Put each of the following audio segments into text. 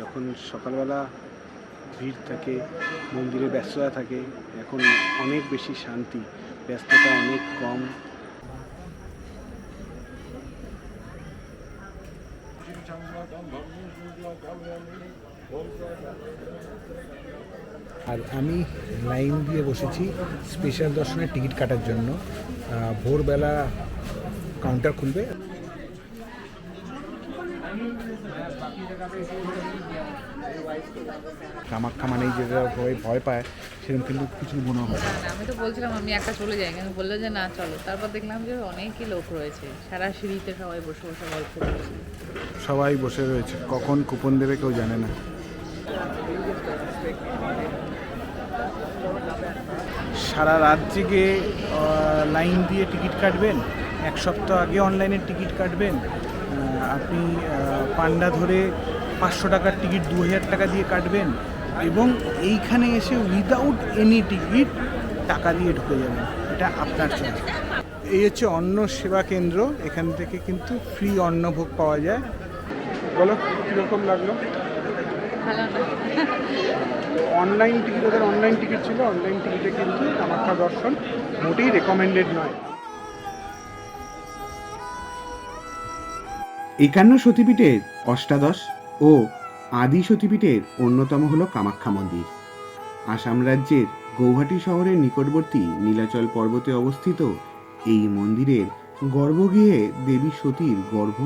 যখন সকালবেলা ভিড় থাকে, মন্দিরে ব্যস্ততা থাকে, এখন অনেক বেশি শান্তি, ব্যস্ততা অনেক কম। আর আমি লাইন দিয়ে বসেছি স্পেশাল দর্শনের টিকিট কাটার জন্য। ভোরবেলা কাউন্টার খুলবে। কামাখ্যা মানেই যেটা সবাই ভয় পায়, সেরকম কিন্তু কিছু মনে হয় না। আমি তো বলছিলাম আমি একা চলে যাই, কিন্তু বললো যে না চলো। তারপর দেখলাম যে অনেকই লোক রয়েছে, সারা সিঁড়িতে সবাই বসে বসে গল্প করছে। সবাই বসে রয়েছে, কখন কুপন দেবে কেউ জানে না। সারা রাত জেগে লাইন দিয়ে টিকিট কাটবেন, এক সপ্তাহ আগে অনলাইনে টিকিট কাটবেন, আপনি পান্ডা ধরে 500 টাকার টিকিট 2000 টাকা দিয়ে কাটবেন, এবং এইখানে এসে উইদাউট এনি টিকিট টাকা দিয়ে ঢুকে যাবেন। এটা আপনার চয়েস। এই হচ্ছে অন্ন সেবা কেন্দ্র, এখান থেকে কিন্তু ফ্রি অন্নভোগ পাওয়া যায়। বলো কীরকম লাগলো? ভালো না? অনলাইন টিকিট, ওদের অনলাইন টিকিট ছিল, অনলাইন টিকিটে কিন্তু কামাখ্যা দর্শন মোটেই রেকমেন্ডেড নয়। 51 সতীপীঠের অষ্টাদশ ও আদি সতীপীঠের অন্যতম হল কামাখ্যা মন্দির। আসাম রাজ্যের গৌহাটি শহরের নিকটবর্তী নীলাচল পর্বতে অবস্থিত এই মন্দিরের গর্ভগৃহে দেবী সতীর গর্ভ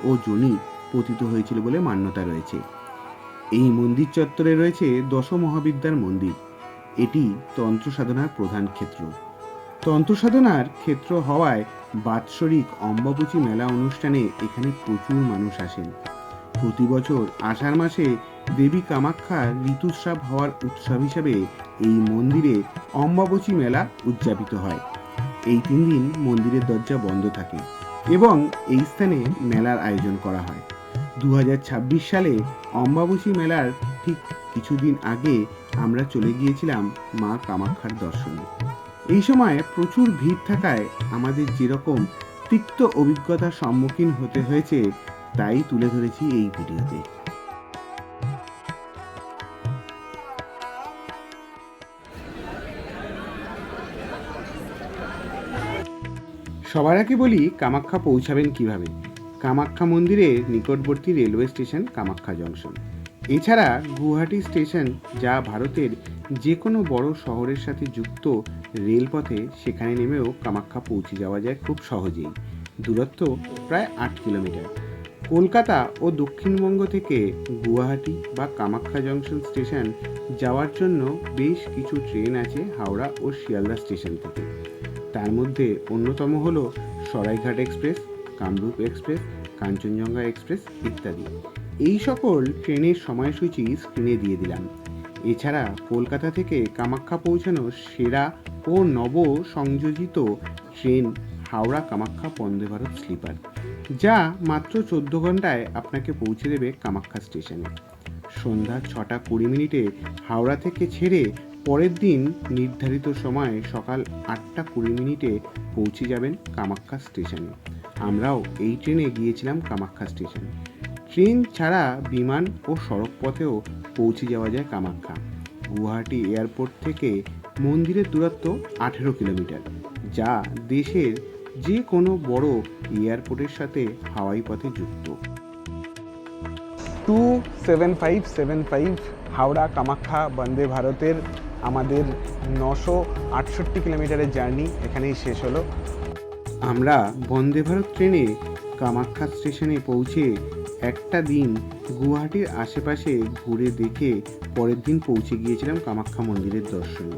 ও যোনি পতিত হয়েছিল বলে মান্যতা রয়েছে। এই মন্দির চত্বরে রয়েছে দশ মহাবিদ্যার মন্দির। এটি তন্ত্র সাধনার প্রধান ক্ষেত্র। তন্ত্র সাধনার ক্ষেত্র হওয়ায় বাৎসরিক অম্বাবচী মেলা অনুষ্ঠানে এখানে প্রচুর মানুষ আসেন। প্রতি বছর আষাঢ় মাসে দেবী কামাখ্যার ঋতুস্রাব হওয়ার উৎসব হিসাবে এই মন্দিরে অম্বাবচী মেলা উদযাপিত হয়। এই 3 দিন মন্দিরের দরজা বন্ধ থাকে এবং এই স্থানে মেলার আয়োজন করা হয়। 2026 সালে অম্বাবচী মেলার ঠিক কিছুদিন আগে আমরা চলে গিয়েছিলাম মা কামাখ্যার দর্শনে। এই সময় প্রচুর ভিড় থাকায় আমাদের যেরকম তিক্ত অভিজ্ঞতার সম্মুখীন হতে হয়েছে তাই তুলে ধরেছি এই ভিডিওতে। সবার আগে বলি কামাখ্যা পৌঁছাবেন কিভাবে। কামাখ্যা মন্দিরের নিকটবর্তী রেলওয়ে স্টেশন কামাখ্যা জংশন। এছাড়া গুয়াহাটি স্টেশন, যা ভারতের যে কোনো বড় শহরের সাথে যুক্ত রেলপথে, সেখানে নেমেও কামাখ্যা পৌঁছে যাওয়া যায় খুব সহজেই। দূরত্ব প্রায় 8 কিলোমিটার। কলকাতা ও দক্ষিণবঙ্গ থেকে গুয়াহাটি বা কামাখ্যা জংশন স্টেশন যাওয়ার জন্য বেশ কিছু ট্রেন আছে হাওড়া ও শিয়ালদা স্টেশন থেকে। তার মধ্যে অন্যতম হল Saraighat express, Kamrup express, Kanchenjunga express ইত্যাদি। এই সকল ট্রেনের সময়সূচি স্ক্রিনে দিয়ে দিলাম। এছাড়া কলকাতা থেকে কামাখ্যা পৌঁছানো সেরা ও নব সংযোজিত ট্রেন হাওড়া কামাখ্যা বন্দে ভারত স্লিপার, যা মাত্র 14 ঘন্টায় আপনাকে পৌঁছে দেবে কামাখ্যা স্টেশনে। সন্ধ্যা 6টা 20 মিনিটে হাওড়া থেকে ছেড়ে পরের দিন নির্ধারিত সময়ে সকাল 8টা 20 মিনিটে পৌঁছে যাবেন কামাখ্যা স্টেশনে। আমরাও এই ট্রেনে গিয়েছিলাম কামাখ্যা স্টেশনে। ট্রেন ছাড়া বিমান ও সড়ক পথেও পৌঁছে যাওয়া যায় কামাখ্যা। গুয়াহাটি এয়ারপোর্ট থেকে মন্দিরের দূরত্ব 18 কিলোমিটার, যা দেশের যে কোনো বড় এয়ারপোর্টের সাথে হাওয়াই পথে যুক্ত। 27575 হাওড়া কামাখ্যা বন্দে ভারতের আমাদের 968 কিলোমিটারের জার্নি এখানেই শেষ হলো। আমরা বন্দে ভারত ট্রেনে কামাখ্যা স্টেশনে পৌঁছে একটা দিন গুয়াহাটির আশেপাশে ঘুরে দেখে পরের দিন পৌঁছে গিয়েছিলাম কামাখ্যা মন্দিরের দর্শনে।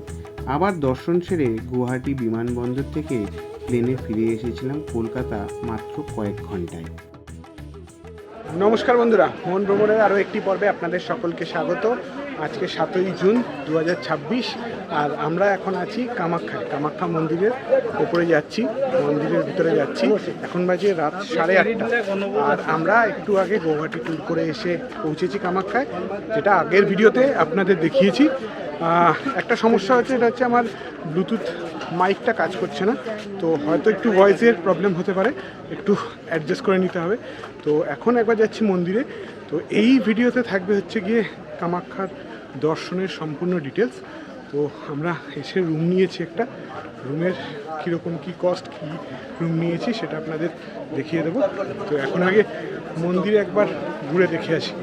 আবার দর্শন সেরে গুয়াহাটি বিমানবন্দর থেকে প্লেনে ফিরে এসেছিলাম কলকাতা মাত্র কয়েক ঘন্টায়। নমস্কার বন্ধুরা, মন ভ্রমণের আরও একটি পর্বে আপনাদের সকলকে স্বাগত। আজকে 7ই জুন 2026, আর আমরা এখন আছি কামাখ্যা মন্দিরের ওপরে যাচ্ছি, মন্দিরের ভিতরে যাচ্ছি। এখন বাজে রাত 8:30, আর আমরা একটু আগে গৌহাটি ট্যুর করে এসে পৌঁছেছি কামাখ্যায়, যেটা আগের ভিডিওতে আপনাদের দেখিয়েছি। একটা সমস্যা হচ্ছে, এটা হচ্ছে আমার ব্লুটুথ মাইকটা কাজ করছে না, তো হয়তো একটু ভয়েসের প্রবলেম হতে পারে, একটু অ্যাডজাস্ট করে নিতে হবে। তো এখন একবার যাচ্ছি মন্দিরে। তো তো এই ভিডিওতে থাকবে হচ্ছে গিয়ে কামাখ্যার দর্শনের সম্পূর্ণ ডিটেলস। তো আমরা এসে রুম নিয়েছি, একটা রুমের কীরকম কী কস্ট, কী রুম নিয়েছি সেটা আপনাদের দেখিয়ে দেবো। তো এখন আগে মন্দিরে একবার ঘুরে দেখে আসি।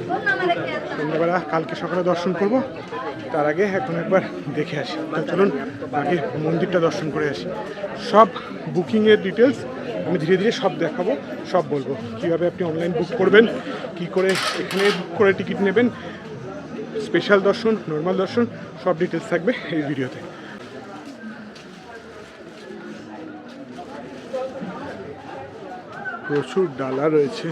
সন্ধ্যাবেলা কালকে সকালে দর্শন করব, তার আগে এখন একবার দেখে আসি। তো চলুন আগে মন্দিরটা দর্শন করে আসি। সব বুকিংয়ের ডিটেলস আমি ধীরে ধীরে সব দেখাবো, সব বলবো কীভাবে আপনি অনলাইন বুক করবেন, কি করে এখানে বুক করে টিকিট নেবেন, স্পেশাল দর্শন, নর্মাল দর্শন, সব ডিটেলস থাকবে এই ভিডিওতে। প্রচুর ডালা রয়েছে,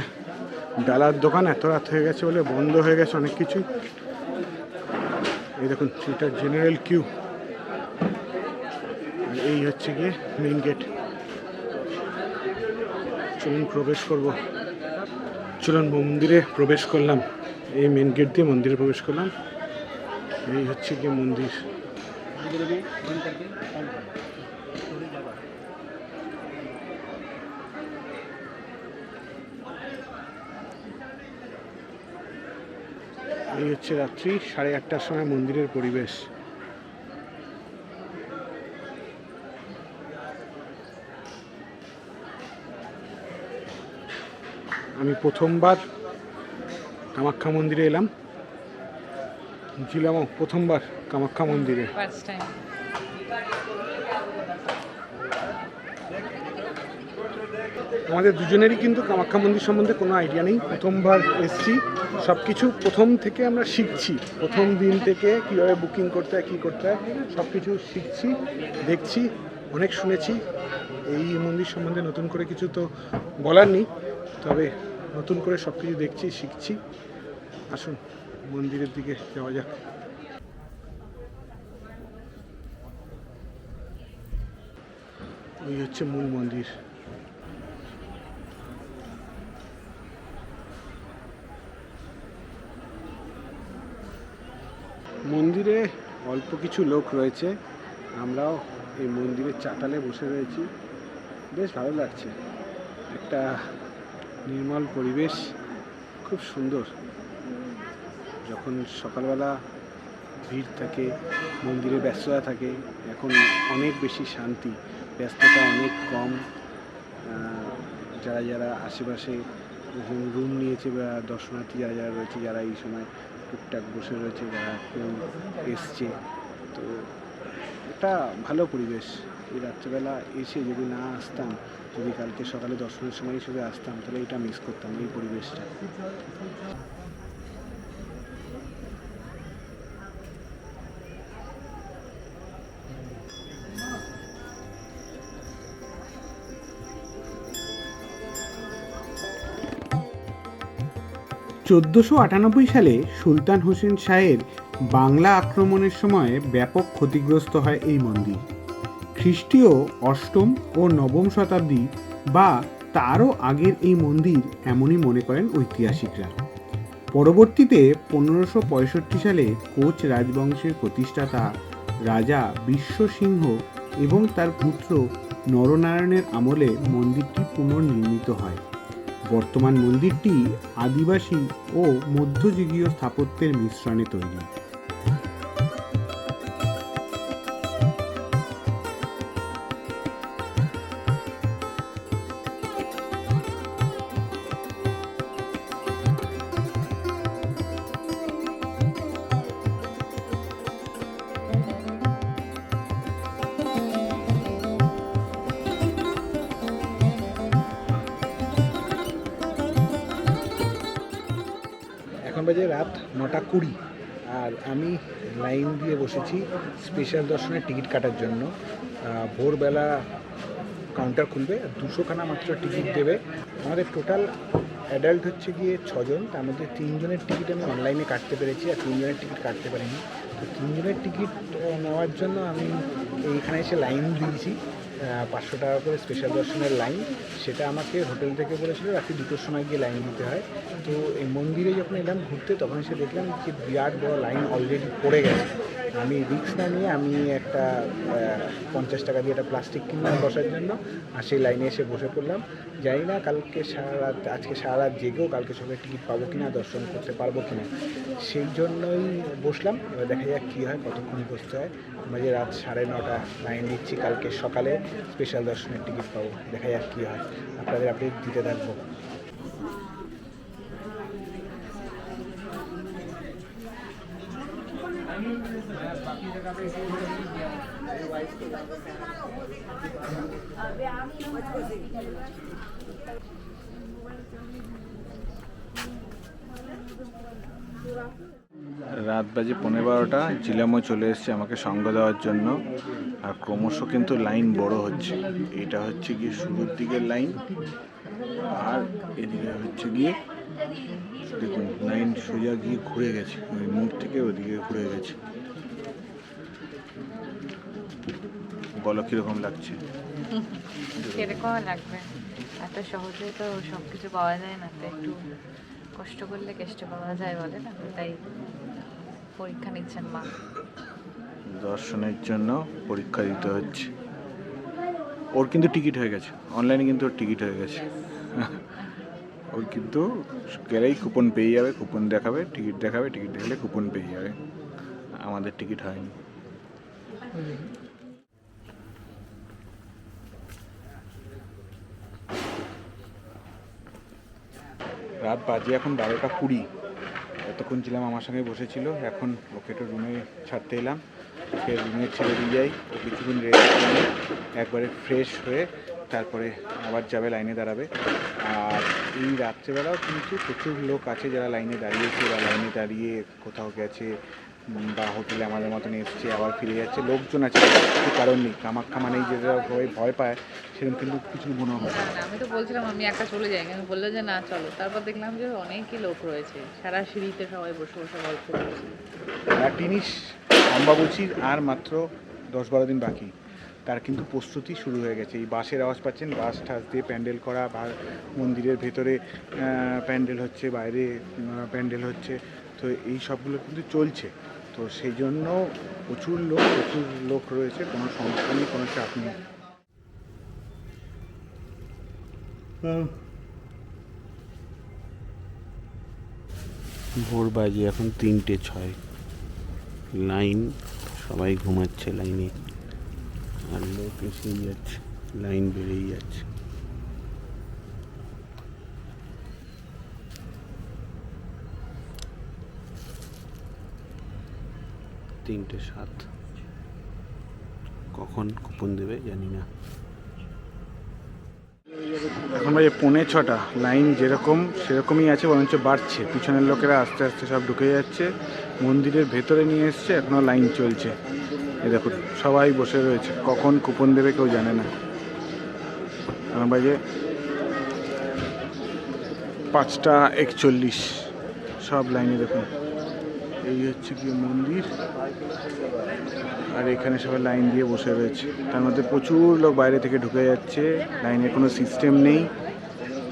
ডালার দোকান এত রাত হয়ে গেছে বলে বন্ধ হয়ে গেছে অনেক কিছু। এই দেখুন এটা জেনারেল কিউ, আর এই হচ্ছে গিয়ে মেইন গেট। চলুন প্রবেশ করব, চলুন মন্দিরে প্রবেশ করলাম। এই মেইন গেট দিয়ে মন্দিরে প্রবেশ করলাম। এই হচ্ছে গিয়ে মন্দির। এই হচ্ছে রাত্রি 8:30টার সময় মন্দিরের পরিবেশ। আমি প্রথমবার কামাখ্যা মন্দিরে এলাম, ছিলামও প্রথমবার কামাখ্যা মন্দিরে। First time. আমাদের দুজনেরই কিন্তু কামাখ্যা মন্দির সম্বন্ধে কোনো আইডিয়া নেই, প্রথমবার এসছি। সব কিছু প্রথম থেকে আমরা শিখছি, প্রথম দিন থেকে কীভাবে বুকিং করতে হয়, কী করতে হয় সব কিছু শিখছি, দেখছি, অনেক শুনেছি। এই মন্দির সম্বন্ধে নতুন করে কিছু তো বলার নেই, তবে নতুন করে সব কিছু দেখছি, শিখছি। আসুন মন্দিরের দিকে যাওয়া যাক। এই হচ্ছে মূল মন্দির। মন্দিরে অল্প কিছু লোক রয়েছে, আমরাও এই মন্দিরের চাতালে বসে রয়েছি। বেশ ভালো লাগছে, একটা নির্মল পরিবেশ, খুব সুন্দর। যখন সকালবেলা ভিড় থাকে, মন্দিরে ব্যস্ততা থাকে, এখন অনেক বেশি শান্তি, ব্যস্ততা অনেক কম। যারা যারা আশেপাশে রুম নিয়েছে বা দর্শনার্থী যারা যারা রয়েছে, যারা এই সময় টুকটাক বসে রয়েছে, যারা কেউ এসছে, তো একটা ভালো পরিবেশ। এই রাত্রেবেলা এসে যদি না আসতাম, যদি কালকে সকালে দর্শনের সময় হিসেবে আসতাম, তাহলে এটা মিস করতাম এই পরিবেশটা। চোদ্দোশো সালে সুলতান হোসেন শাহের বাংলা আক্রমণের সময় ব্যাপক ক্ষতিগ্রস্ত হয় এই মন্দির। খ্রিস্টীয় অষ্টম ও নবম শতাব্দী বা তারও আগের এই মন্দির এমনই মনে করেন ঐতিহাসিকরা। পরবর্তীতে 1565 সালে কোচ রাজবংশের প্রতিষ্ঠাতা রাজা বিশ্বসিংহ এবং তার পুত্র নরনারায়ণের আমলে মন্দিরটি পুনর্নির্মিত হয়। বর্তমান মন্দিরটি আদিবাসী ও মধ্যযুগীয় স্থাপত্যের মিশ্রণে তৈরি। এখন বাজে রাত 9:20 আর আমি লাইন দিয়ে বসেছি স্পেশাল দর্শনের টিকিট কাটার জন্য। ভোরবেলা কাউন্টার খুলবে, 200খানা মাত্র টিকিট দেবে। আমাদের টোটাল অ্যাডাল্ট হচ্ছে গিয়ে 6 জন, তার মধ্যে 3 জনের টিকিট আমি অনলাইনে কাটতে পেরেছি, আর 3 জনের টিকিট কাটতে পারিনি। তো 3 জনের টিকিট নেওয়ার জন্য আমি এইখানে এসে লাইন দিয়েছি, 500 টাকা করে স্পেশাল দর্শনের লাইন। সেটা আমাকে হোটেল থেকে বলেছিল রাত্রি 2টোর সময় গিয়ে লাইন দিতে হয়। তো এই মন্দিরে যখন এলাম ঘুরতে, তখন এসে দেখলাম যে বিরাট বড় লাইন অলরেডি পড়ে গেছে। আমি রিস্ক না নিয়ে আমি একটা 50 টাকা দিয়ে একটা প্লাস্টিক কিনলাম বসার জন্য, আর সেই লাইনে এসে বসে পড়লাম। জানি না কালকে সারা রাত, আজকে সারা রাত জেগেও কালকে সকালে টিকিট পাবো কিনা, দর্শন করতে পারবো কিনা, সেই জন্যই বসলাম। এবার দেখা যাক কী হয়, কতক্ষণ বসতে হয়। আমরা যে রাত 9:30 লাইন দিচ্ছি, কালকে সকালে স্পেশাল দর্শনের টিকিট পাবো। দেখা যাক কী হয়, আপনাদের আপডেট দিতে থাকবো। রাত বাজে 12:15, জিলামও চলে এসছে আমাকে সঙ্গ দেওয়ার জন্য। আর ক্রমশ কিন্তু লাইন বড় হচ্ছে। এটা হচ্ছে গিয়ে শুরুর দিকের লাইন, আর এদিকে হচ্ছে গিয়ে দেখুন লাইন সোজা গিয়ে ঘুরে গেছে, ওই মুখ থেকে ওদিকে ঘুরে গেছে। বলো কিরকম লাগছে? কিরকম লাগবে? এত সহজে তো সব কিছু পাওয়া যায় না, তো একটু কষ্ট করলে কেষ্ট পাওয়া যায় বলে না, তাই পরীক্ষা নিচ্ছেন মা। দর্শনের জন্য পরীক্ষা দিতে হচ্ছে। ওর কিন্তু টিকিট হয়ে গেছে, অনলাইনে কিন্তু ওর টিকিট হয়ে গেছে। ওর কিন্তু গেলেই কুপন পেয়ে যাবে, কুপন দেখাবে, টিকিট দেখাবে, টিকিট দেখলে কুপন পেয়ে যাবে। আমাদের টিকিট হয়নি। রাত বাজে এখন 12:20। এতক্ষণ ছিলাম আমার সঙ্গে বসেছিল, এখন ওকে একটু রুমে ছাড়তে এলাম। ওকে রুমে ছেড়ে দিয়ে যাই, ও কিছুক্ষণ রেস্ট করে একবারে ফ্রেশ হয়ে তারপরে আবার যাবে, লাইনে দাঁড়াবে। আর এই রাত্রেবেলাও কিন্তু প্রচুর লোক আছে যারা লাইনে দাঁড়িয়েছে বা লাইনে দাঁড়িয়ে কোথাও গেছে বা হোটেলে আমাদের মতন এসছে আবার ফিরে যাচ্ছে। লোকজন আছে, কিছু কারণ নেই। কামাখ্যা মানেই যেটা ভয় পায় সেরকম কিন্তু কিছু মনে হয় না। আমি তো বলছিলাম আমি একা চলে যাই, কিন্তু বললো যে না চলো। তারপর দেখলাম যে অনেকই লোক রয়েছে, সারা সিঁড়িতে সবাই বসে বসে গল্প করছে। আর জিনিস অম্বাবুচির আর মাত্র 10-12 দিন বাকি, তার কিন্তু প্রস্তুতি শুরু হয়ে গেছে। এই বাসের আওয়াজ পাচ্ছেন, বাস ঠাস দিয়ে প্যান্ডেল করা, বা মন্দিরের ভেতরে প্যান্ডেল হচ্ছে, বাইরে প্যান্ডেল হচ্ছে, তো এই সবগুলো কিন্তু চলছে। তো সেই জন্য প্রচুর লোক রয়েছে, কোনো সমস্যা নেই, কোনো চাপ নেই। ভোর বাজে এখন 3:06, লাইন সবাই ঘুমাচ্ছে লাইনে, আর লোক এসেই যাচ্ছে, লাইন বেড়েই যাচ্ছে। তিনটে 7, কখন কুপন দেবে জানি না। এখন বাজে 5:45, লাইন যেরকম সেরকমই আছে, বরঞ্চ বাড়ছে। পিছনের লোকেরা আস্তে আস্তে সব ঢুকে যাচ্ছে, মন্দিরের ভেতরে নিয়ে এসছে, এখনও লাইন চলছে। এই দেখুন সবাই বসে রয়েছে, কখন কুপন দেবে কেউ জানে না। এখন বাজে 5:41, সব লাইনে দেখুন। এই হচ্ছে কি মন্দির, আর এখানে সবাই লাইন দিয়ে বসে রয়েছে। তার মধ্যে প্রচুর লোক বাইরে থেকে ঢুকে যাচ্ছে, লাইনের কোনো সিস্টেম নেই।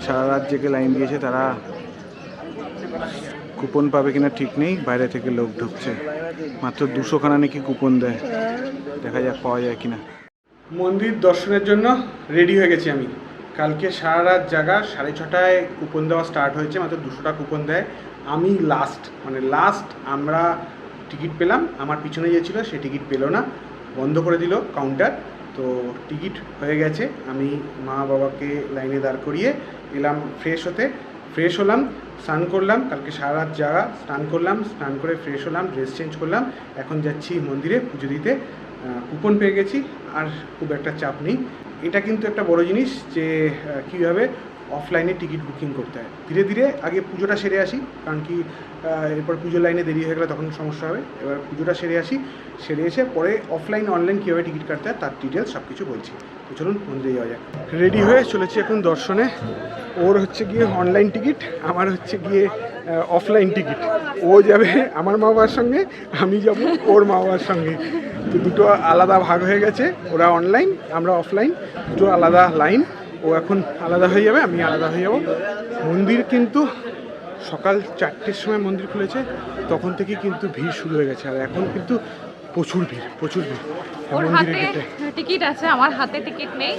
সারা রাত জেগে লাইন দিয়েছে, তারা কুপন পাবে কিনা ঠিক নেই, বাইরে থেকে লোক ঢুকছে। মাত্র 200খানা নাকি কুপন দেয়, দেখা যাক পাওয়া যায় কিনা। মন্দির দর্শনের জন্য রেডি হয়ে গেছি আমি। কালকে সারা রাত জাগা, 6:30টায় কুপন দেওয়া স্টার্ট হয়েছে, মাত্র 200টা কুপন দেয়। আমি লাস্ট আমরা টিকিট পেলাম। আমার পিছনে যে ছিল সে টিকিট পেলো না, বন্ধ করে দিল কাউন্টার। তো টিকিট হয়ে গেছে। আমি মা বাবাকে লাইনে দাঁড় করিয়ে এলাম ফ্রেশ হলাম, স্নান করলাম। কালকে সারা রাত জাগা, স্নান করলাম, স্নান করে ফ্রেশ হলাম, ড্রেস চেঞ্জ করলাম। এখন যাচ্ছি মন্দিরে পুজো দিতে। কুপন পেয়ে গেছি, আর খুব একটা চাপ নেই। এটা কিন্তু একটা বড় জিনিস যে কীভাবে অফলাইনে টিকিট বুকিং করতে হয়। ধীরে ধীরে আগে পুজোটা সেরে আসি, কারণ কি এরপর পুজোর লাইনে দেরি হয়ে গেলে তখন সমস্যা হবে। এবার পুজোটা সেরে এসে পরে অনলাইন কীভাবে টিকিট কাটতে হয় তার ডিটেলস সব কিছু বলছি। তো চলুন মন্দিরে যাওয়া যাক। রেডি হয়ে চলেছি এখন দর্শনে। ওর হচ্ছে গিয়ে অনলাইন টিকিট, আমার হচ্ছে গিয়ে অফলাইন টিকিট। ও যাবে আমার মা বাবার সঙ্গে, আমি যাব ওর মা বাবার সঙ্গে। তো দুটো আলাদা ভাগ হয়ে গেছে, ওরা অনলাইন আমরা অফলাইন, দুটো আলাদা লাইন। ও এখন আলাদা হয়ে যাবে, আমি আলাদা হয়ে যাব। মন্দির কিন্তু সকাল 4টের সময় মন্দির খুলেছে, তখন থেকেই কিন্তু ভিড় শুরু হয়ে গেছে। আর এখন কিন্তু প্রচুর ভিড় ওর মন্দিরের হাতে গেটে। টিকিট আছে, আমার হাতে টিকিট নেই,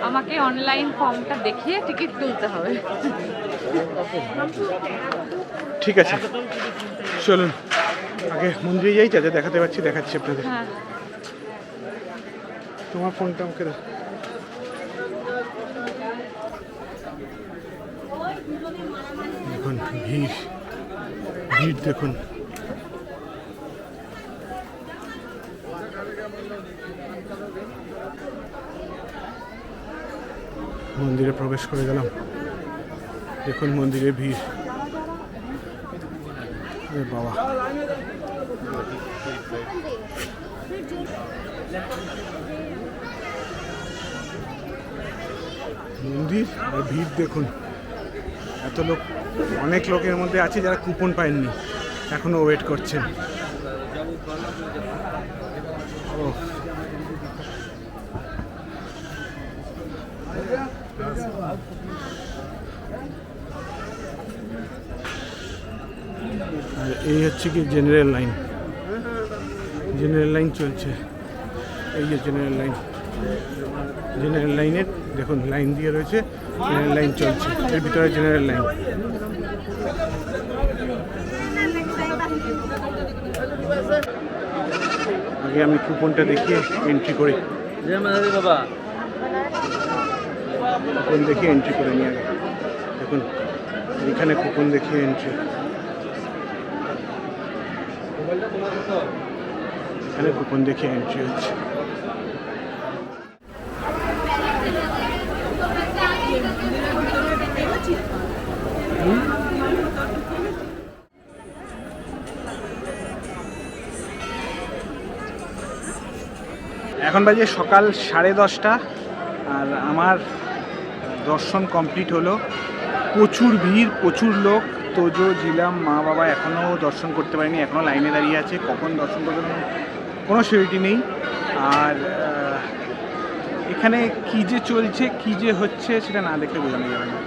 আমাকে অনলাইন ফর্মটা দেখিয়ে টিকিট তুলতে হবে। ঠিক আছে, চলুন আগে মন্দিরে যাই, যা যা দেখাতে পারছি দেখাচ্ছি আপনাদের। হ্যাঁ, তোমার ফোনটা আমাকে দাও। দেখুন ভিড় দেখুন। মন্দিরে প্রবেশ করে গেলাম, দেখুন মন্দিরে ভিড়। আরে বাবা, মন্দির আর ভিড় দেখুন। এত লোক, অনেক লোকের মধ্যে আছে যারা কুপন পায়নি, এখনো ওয়েট করছেন। ও আর এই হচ্ছে কি জেনারেল লাইন চলছে। এই যে জেনারেল লাইনের দেখুন লাইন দিয়ে রয়েছে, জেনারেল লাইন চলছে, এর ভিতরে জেনারেল লাইন। আগে আমি কুপনটা দেখিয়ে এন্ট্রি করি। কুপন দেখিয়ে এন্ট্রি করে নিয়ে আগে দেখুন, এখানে কুপন দেখিয়ে এন্ট্রি, এখানে কুপন দেখিয়ে এন্ট্রি হচ্ছে। এখন বাজে সকাল 10:30 আর আমার দর্শন কমপ্লিট হলো। প্রচুর ভিড়, প্রচুর লোক, তোজো ঝিলাম মা বাবা এখনও দর্শন করতে পারেনি, এখনও লাইনে দাঁড়িয়ে আছে। কখন দর্শন করবে কোনো সিউরিটি নেই। আর এখানে কী যে চলছে, কী যে হচ্ছে সেটা না দেখলে বোঝানো যাবে না।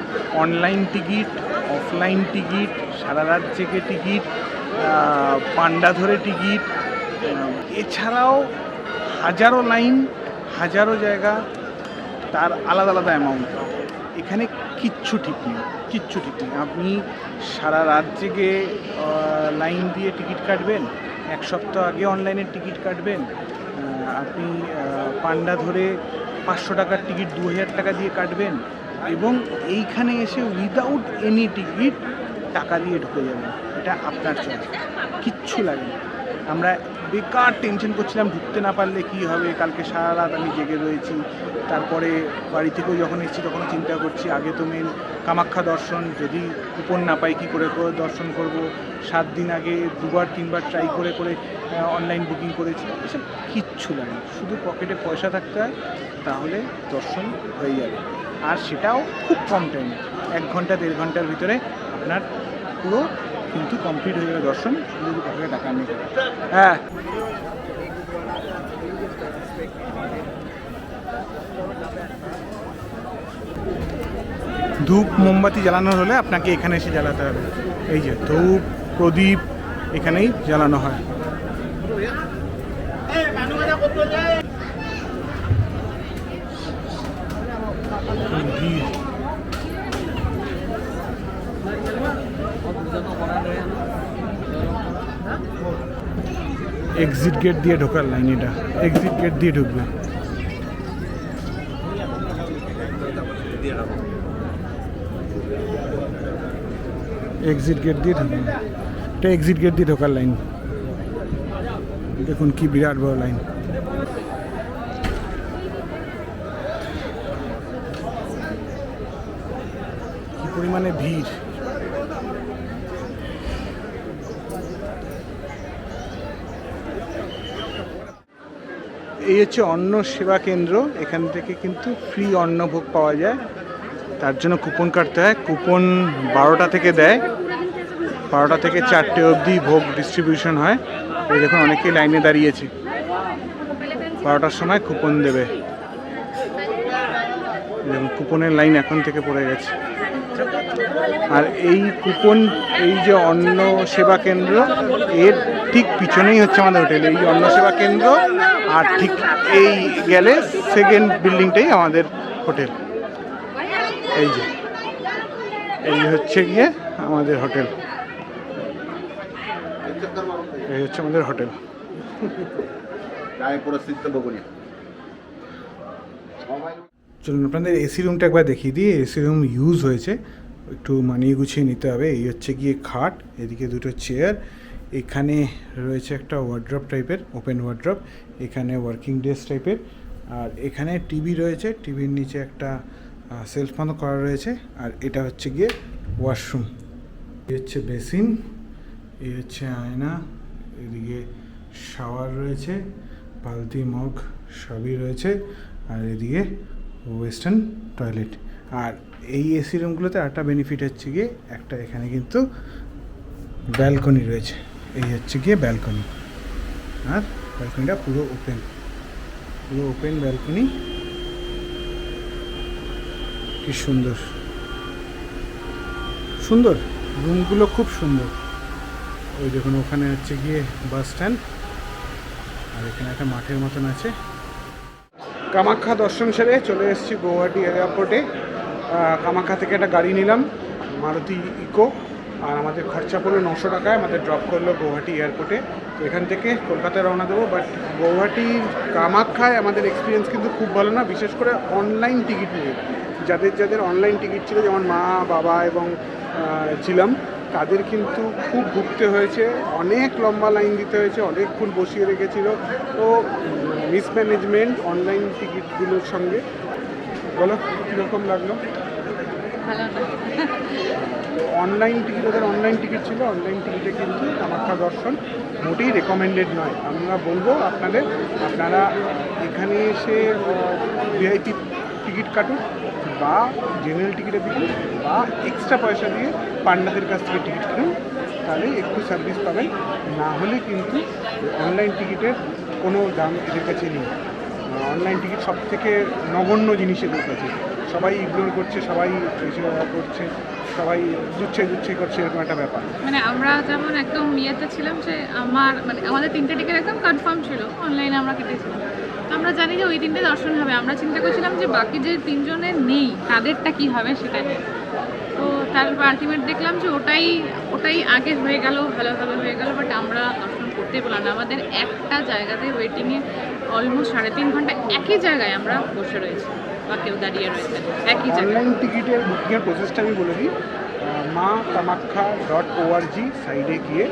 অনলাইন টিকিট, অফলাইন টিকিট, সারা রাত জেগে টিকিট, পান্ডা ধরে টিকিট, এছাড়াও হাজারো লাইন, হাজারো জায়গা, তার আলাদা আলাদা অ্যামাউন্ট। এখানে কিচ্ছু ঠিক নেই। আপনি সারা রাত জেগে লাইন দিয়ে টিকিট কাটবেন, এক সপ্তাহ আগে অনলাইনের টিকিট কাটবেন, আপনি পান্ডা ধরে 500 টাকার টিকিট 2000 টাকা দিয়ে কাটবেন, এবং এইখানে এসে উইদাউট এনি টিকিট টাকা দিয়ে ঢুকে যাবেন। এটা আপনার চয়েস, কিচ্ছু লাগে না। আমরা বেকার টেনশন করছিলাম ঢুকতে না পারলে কি হবে, কালকে সারা রাত আমি জেগে রয়েছি। তারপরে বাড়ি থেকেও যখন এসেছি তখনও চিন্তা করছি, আগে তো মেন কামাখ্যা দর্শন, যদি কুপন না পাই কী করে দর্শন করব। 7 দিন আগে 2-3 বার ট্রাই করে অনলাইন বুকিং করেছি। এসব কিচ্ছু লাগে না, শুধু পকেটে পয়সা থাকতে হয়, তাহলে দর্শন হয়ে যাবে। আর সেটাও খুব কম টাইমে, 1 ঘন্টা 1.5 ঘন্টার ভিতরে আপনার পুরো কিন্তু কমপ্লিট হয়ে যাবে দর্শন, শুধু পকেটে টাকা নিয়ে। হ্যাঁ, ধূপ মোমবাতি জ্বালানোর হলে আপনাকে এখানে এসে জ্বালাতে হবে। এই যে ধূপ প্রদীপ এখানেই জ্বালানো হয়। এক্সিট গেট দিয়ে ঢোকার লাইন, এটা এক্সিট গেট দিয়ে ঢুকবে। এক্সিট গেট দিয়ে ঢুকবে, এটা এক্সিট গেট দিয়ে ঢোকার লাইন। দেখুন কি বিরাট বড় লাইন। কি পরিমাণে ভিড়। এই হচ্ছে অন্ন সেবা কেন্দ্র, এখান থেকে কিন্তু ফ্রি অন্নভোগ পাওয়া যায়। তার জন্য কুপন কাটতে হয়। কুপন 12টা থেকে দেয়, 12টা থেকে 4টে অবধি ভোগ ডিস্ট্রিবিউশন হয়। এই দেখুন অনেকেই লাইনে দাঁড়িয়েছে, 12টার সময় কুপন দেবে। দেখুন কুপনের লাইন এখন থেকে পড়ে গেছে। আর এই কুপন, এই যে অন্ন সেবা কেন্দ্র, এর ঠিক পিছনেই হচ্ছে আমাদের হোটেল। এই অন্ন সেবা কেন্দ্র আর ঠিক এই গেলে সেকেন্ড বিল্ডিংটাই আমাদের হোটেল। এই যে এই হচ্ছে গিয়ে আমাদের হোটেল, এই হচ্ছে আমাদের হোটেল। চলুন আপনাদের এসি রুমটা একবার দেখিয়ে দিই। এসি রুম ইউজ হয়েছে, একটু মানিয়ে গুছিয়ে নিতে হবে। এই হচ্ছে গিয়ে খাট, এদিকে দুটো চেয়ার, এখানে রয়েছে একটা ওয়ার্ড্রপ টাইপের, ওপেন ওয়ার্ড্রপ, এখানে ওয়ার্কিং ডেস্ক টাইপের, আর এখানে টিভি রয়েছে, টিভির নিচে একটা সেলফ মতো করা রয়েছে। আর এটা হচ্ছে গিয়ে ওয়াশরুম, এই হচ্ছে বেসিন, এই হচ্ছে আয়না, এদিকে শাওয়ার রয়েছে, বালতি মগ সবই রয়েছে, আর এদিকে ওয়েস্টার্ন টয়লেট। আর এই এসি রুমগুলোতে একটা বেনিফিট হচ্ছে গিয়ে একটা এখানে কিন্তু ব্যালকনি রয়েছে, এই হচ্ছে গিয়ে ব্যালকনি। আর ব্যালকনিটা পুরো ওপেন ব্যালকনি, কি সুন্দর সুন্দর রুমগুলো, খুব সুন্দর। ওই দেখুন ওখানে হচ্ছে গিয়ে বাস স্ট্যান্ড, আর এখানে একটা মাঠের মতন আছে। কামাখ্যা দর্শন সেরে চলে এসেছি গৌহাটি এয়ারপোর্টে। কামাখ্যা থেকে একটা গাড়ি নিলাম, মারুতি ইকো, আর আমাদের খরচা পড়লো 900 টাকায়, আমাদের ড্রপ করলো গৌহাটি এয়ারপোর্টে। তো এখান থেকে কলকাতায় রওনা দেবো। বাট গৌহাটির কামাখ্যায় আমাদের এক্সপিরিয়েন্স কিন্তু খুব ভালো না, বিশেষ করে অনলাইন টিকিট নিয়ে। যাদের অনলাইন টিকিট ছিল, যেমন মা, বাবা এবং ছিলাম, তাদের কিন্তু খুব ভুগতে হয়েছে, অনেক লম্বা লাইন দিতে হয়েছে, অনেকক্ষণ বসিয়ে রেখেছিল। তো মিসম্যানেজমেন্ট অনলাইন টিকিটগুলোর সঙ্গে। বলো কীরকম লাগলো? ভালো না। অনলাইন টিকিট, ওদের অনলাইন টিকিট ছিল, অনলাইন টিকিটে কিন্তু কামাখ্যা দর্শন মোটেই রেকমেন্ডেড নয়। আমরা বলবো আপনারা এখানে এসে ভিআইপি টিকিট কাটুন, বা জেনারেল টিকিটে দিন, বা এক্সট্রা পয়সা দিয়ে পান্ডাদের কাছ থেকে টিকিট কিনুন, তাহলে একটু সার্ভিস পাবেন। না হলে কিন্তু অনলাইন টিকিটের কোনো দাম এদের কাছে নেই। অনলাইন টিকিট সব থেকে নগণ্য জিনিস এদের কাছে। সবাই ইগনোর করছে, সবাই করছে, সবাই দুচ্ছে করছে, এরকম একটা ব্যাপার। মানে আমরা যেমন একদম ইয়েতে ছিলাম যে আমাদের 3টে টিকিট একদম কনফার্ম ছিল, অনলাইনে আমরা কেটেছিলাম। তো আমরা জানি যে ওই 3টে দর্শন হবে। আমরা চিন্তা করছিলাম যে বাকি যে 3 জনের নেই তাদেরটা কি হবে সেটা নিয়ে। তো তারপর আলটিমেট দেখলাম যে ওটাই আগে হয়ে গেল, ভালোভাবে হয়ে গেল। বাট আমরা দর্শন করতেই পেলাম না। আমাদের একটা জায়গাতে ওয়েটিংয়ে অলমোস্ট 3.5 ঘন্টা একই জায়গায় আমরা বসে রয়েছি, বা কেউ দাঁড়িয়ে রয়েছে একই জায়গায়। অনলাইন টিকিটের বুকিংয়ের প্রসেসটা আমি বলে দিই। মা কামাখ্যা.org সাইডে গিয়ে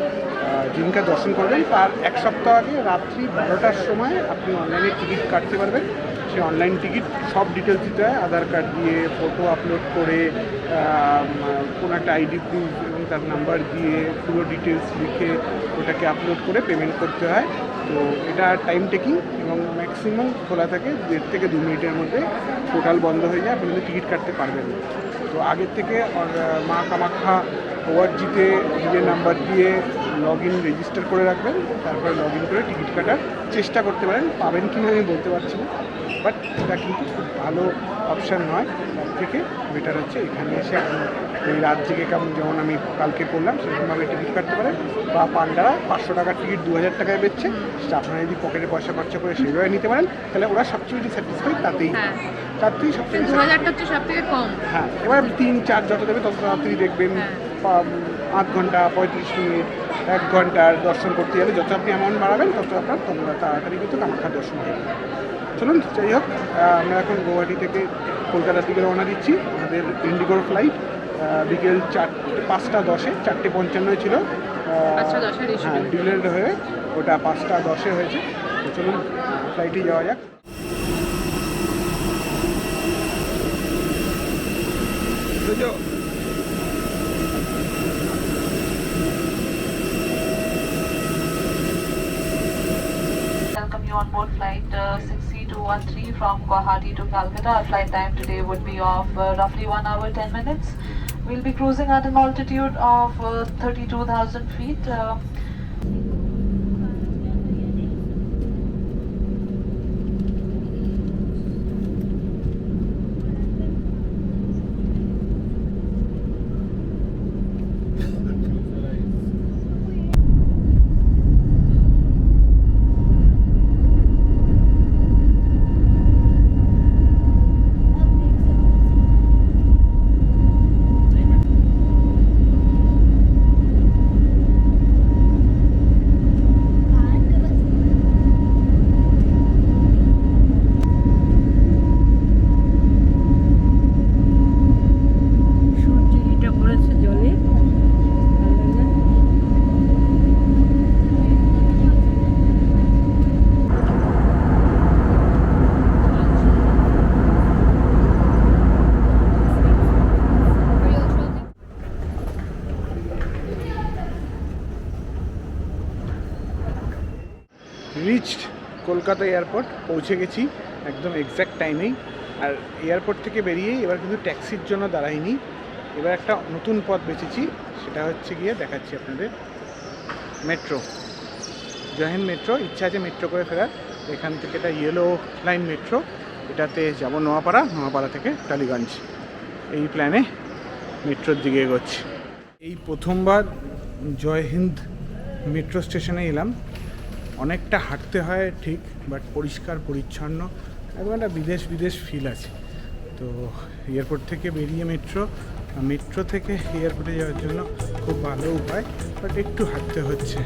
যিনিকে দর্শন করবেন তার 1 সপ্তাহ আগে রাত্রি 12টার সময় আপনি অনলাইনে টিকিট কাটতে পারবেন। সেই অনলাইন টিকিট সব ডিটেলস দিতে হয়, আধার কার্ড দিয়ে, ফটো আপলোড করে, কোনো একটা আইডি প্রুফ এবং তার নাম্বার দিয়ে পুরো ডিটেলস লিখে ওটাকে আপলোড করে পেমেন্ট করতে হয়। তো এটা টাইম টেকিং এবং ম্যাক্সিমাম খোলা থাকে 1.5 থেকে 2 মিনিটের মধ্যে, টোটাল বন্ধ হয়ে যায়, আপনি কিন্তু টিকিট কাটতে পারবেন না। তো আগের থেকে মা কামাখ্যা.org-তে নিজের নাম্বার দিয়ে রেজিস্টার করে রাখবেন, তারপরে করে টিকিট কাটার চেষ্টা করতে পারেন। পাবেন কি না আমি বলতে পারছি না, বাট এটা কিন্তু খুব ভালো অপশান নয়। তার থেকে বেটার হচ্ছে এখানে এসে আপনি এই রাত জেগে যেমন আমি কালকে করলাম সেরকমভাবে টিকিট কাটতে পারেন। বা পান্ডারা 500 টাকার টিকিট 2000 টাকায় বেচছে, সেটা আপনারা যদি পকেটে পয়সা খরচা করে সেভাবে নিতে পারেন, তাহলে ওরা সবচেয়ে বেশি স্যাটিসফাইড তাতেই সবচেয়ে 2000টা হচ্ছে সব থেকে কম। হ্যাঁ, এবার 3-4 যত দেবে তত তাড়াতাড়ি দেখবেন। 5 ঘন্টা, 35 মিনিট, 1 ঘন্টার দর্শন করতে গেলে যত আপনি অ্যামাউন্ট বাড়াবেন তত আপনার তাড়াতাড়ি কিন্তু কামাখ্যা দর্শন হবে। চলুন, যাই হোক, আমরা এখন গৌহাটি থেকে কলকাতার দিকে রওনা দিচ্ছি। আমাদের ইন্ডিগোর ফ্লাইট বিকেল 5:10, 4:55 ছিল। হ্যাঁ, ডিলেড হয়ে ওটা 5:10 হয়েছে। তো চলুন ফ্লাইটে যাওয়া যাক। Welcome you on board flight 6213 from Guwahati to Calcutta. Our flight time today would be of roughly 1 hour 10 minutes. We'll be cruising at an altitude of 32,000 feet. Reached Kolkata airport, পৌঁছে গেছি একদম এক্স্যাক্ট টাইমেই। আর এয়ারপোর্ট থেকে বেরিয়েই এবার কিন্তু ট্যাক্সির জন্য দাঁড়াইনি, এবার একটা নতুন পথ বেছেছি, সেটা হচ্ছে গিয়ে দেখাচ্ছি আপনাদের, মেট্রো, জয়হিন্দ মেট্রো। ইচ্ছা আছে মেট্রো করে ফেরার, এখান থেকে এটা ইয়েলো লাইন মেট্রো, এটাতে যাব নোয়াপাড়া, নোয়াপাড়া থেকে টালিগঞ্জ, এই প্ল্যানে মেট্রোর দিকে এগোচ্ছি। এই প্রথমবার জয়হিন্দ মেট্রো স্টেশনে এলাম, অনেকটা হাঁটতে হয় ঠিক, বাট পরিষ্কার পরিচ্ছন্ন, একদম একটা বিদেশ ফিল আছে। তো এয়ারপোর্ট থেকে বেরিয়ে মেট্রো থেকে এয়ারপোর্টে যাওয়ার জন্য খুব ভালো উপায়, বাট একটু হাঁটতে হচ্ছে।